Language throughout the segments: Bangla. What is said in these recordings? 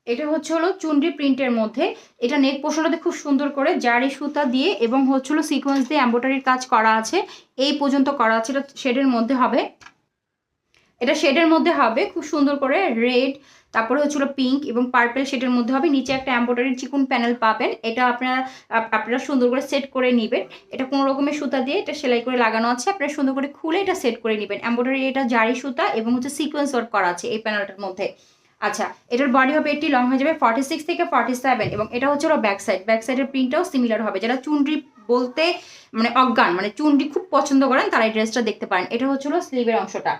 এটা হচ্ছে হলো চুনরি প্রিন্টের মধ্যে। এটা নেক পোর্শনটাতে খুব সুন্দর করে জারি সুতা দিয়ে এবং হচ্ছে হলো সিকোয়েন্স দিয়ে এমব্রয়ডারির কাজ করা আছে, এই পর্যন্ত করা আছে। এটা শেডের মধ্যে হবে, এটা শেডের মধ্যে হবে খুব সুন্দর করে রেড, তারপরে হচ্ছিল পিঙ্ক এবং পার্পল শেডের মধ্যে হবে। নিচে একটা এমব্রয়ডারি চিকন প্যানেল পাবেন, এটা আপনারা সুন্দর করে সেট করে নেবেন। এটা কোনো রকমের সুতা দিয়ে এটা সেলাই করে লাগানো আছে, আপনারা সুন্দর করে খুলে এটা সেট করে নেবেন। এমব্রয়ডারি এটা জারি সুতা এবং হচ্ছে সিকোয়েন্স ওয়ার্ক করা আছে এই প্যানেলটার মধ্যে। আচ্ছা, এটার বডি হবে, এটি লং হয়ে যাবে 46 থেকে 47 এবং এটা হচ্ছে ব্যাক সাইড। ব্যাক সাইডের প্রিন্টটাও সিমিলার হবে। যারা চুনরি বলতে মানে অজ্ঞান, মানে চুনরি খুব পছন্দ করেন, তারা এই ড্রেসটা দেখতে পারেন। এটা হচ্ছিল স্লিভের অংশটা।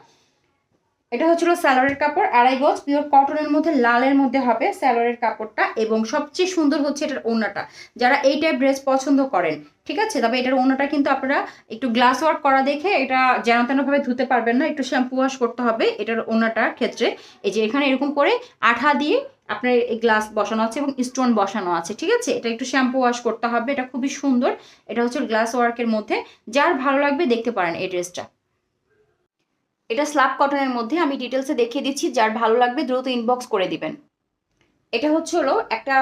এটা হচ্ছিল স্যালোয়ারের কাপড়, আড়াই গজ পিওর কটনের মধ্যে লালের মধ্যে হবে স্যালোয়ারের কাপড়টা। এবং সবচেয়ে সুন্দর হচ্ছে এটার ওড়নাটা। যারা এই টাইপ ড্রেস পছন্দ করেন, ঠিক আছে, তবে এটার ওড়নাটা কিন্তু আপনারা একটু গ্লাস ওয়ার্ক করা দেখে এটা যেন তেনভাবে ধুতে পারবেন না, একটু শ্যাম্পু ওয়াশ করতে হবে এটার ওড়নাটার ক্ষেত্রে। এই যে এখানে এরকম করে আঠা দিয়ে আপনার এই গ্লাস বসানো আছে এবং স্টোন বসানো আছে, ঠিক আছে। এটা একটু শ্যাম্পু ওয়াশ করতে হবে। এটা খুবই সুন্দর, এটা হচ্ছে গ্লাস ওয়ার্কের মধ্যে। যার ভালো লাগবে দেখতে পারেন এই ড্রেসটা। এটা স্ল্যাব কটনের মধ্যে, আমি ডিটেলসে দেখিয়ে দিচ্ছি, যার ভালো লাগবে দ্রুত ইনবক্স করে দিবেন। এটা হচ্ছে হলো একটা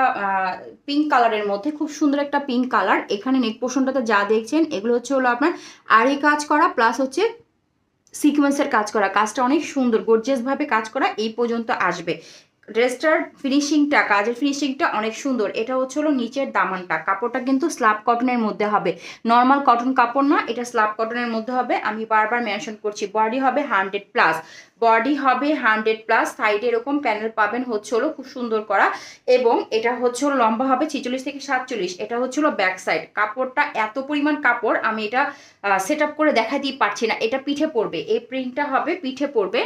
পিঙ্ক কালারের মধ্যে, খুব সুন্দর একটা পিঙ্ক কালার। এখানে নেক পোর্শনটাতে যা দেখছেন এগুলো হচ্ছে হলো আপনার আড়ি কাজ করা প্লাস হচ্ছে সিকোয়েন্সের কাজ করা। কাজটা অনেক সুন্দর গর্জিয়াস ভাবে কাজ করা এই পর্যন্ত আসবে। ড্রেসটার ফিনিশিংটা, কাজের ফিনিশিংটা অনেক সুন্দর। এটা হচ্ছে হলো নিচের দামানটা, কাপড়টা কিন্তু স্ল্যাব কটনের মধ্যে হবে, নর্মাল কটন কাপড় না, এটা স্ল্যাব কটনের মধ্যে হবে। আমি বারবার মেনশন করছি, বডি হবে 100+, বডি হবে 100+। সাইডে এরকম প্যানেল পাবেন হচ্ছে হলো খুব সুন্দর করা। এবং এটা হচ্ছে হলো লম্বা হবে 46 থেকে 47। এটা হচ্ছে হলো ব্যাক সাইড। কাপড়টা এত পরিমাণ কাপড়, আমি এটা সেট আপ করে দেখাতেই পারছি না। এটা পিঠে পড়বে, এই প্রিন্টটা হবে পিঠে পড়বে।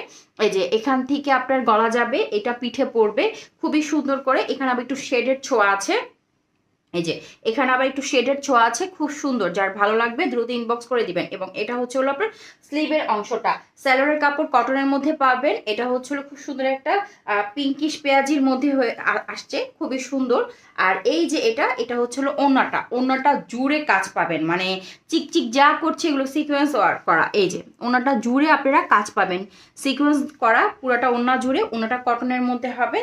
এই যে এখান থেকে আপনার গলা যাবে, এটা পিঠে পড়বে খুবই সুন্দর করে। এখানে আবার একটু শেডের ছোঁয়া আছে, এই যে এখানে আবার একটু শেডের ছোঁয়া আছে, খুব সুন্দর। যার ভালো লাগবে দ্রুত ইনবক্স করে দিবেন। এবং এটা হচ্ছে হলো আপনার স্লিভের অংশটা, স্যালোয়ারের কাপড় কটনের মধ্যে পাবেন। এটা হচ্ছে হলো খুব সুন্দর একটা পিঙ্কিশ পেঁয়াজির মধ্যে হয়ে আসছে, খুবই সুন্দর। আর এই যে এটা হচ্ছে হলো ওড়নাটা, ওড়নাটা জুড়ে কাজ পাবেন, মানে চিকচিক যা করছে এগুলো সিকোয়েন্স ওয়ার্ক করা। এই যে ওড়নাটা জুড়ে আপনারা কাজ পাবেন, সিকোয়েন্স করা পুরোটা ওড়না জুড়ে। ওড়নাটা কটনের মধ্যে হবে,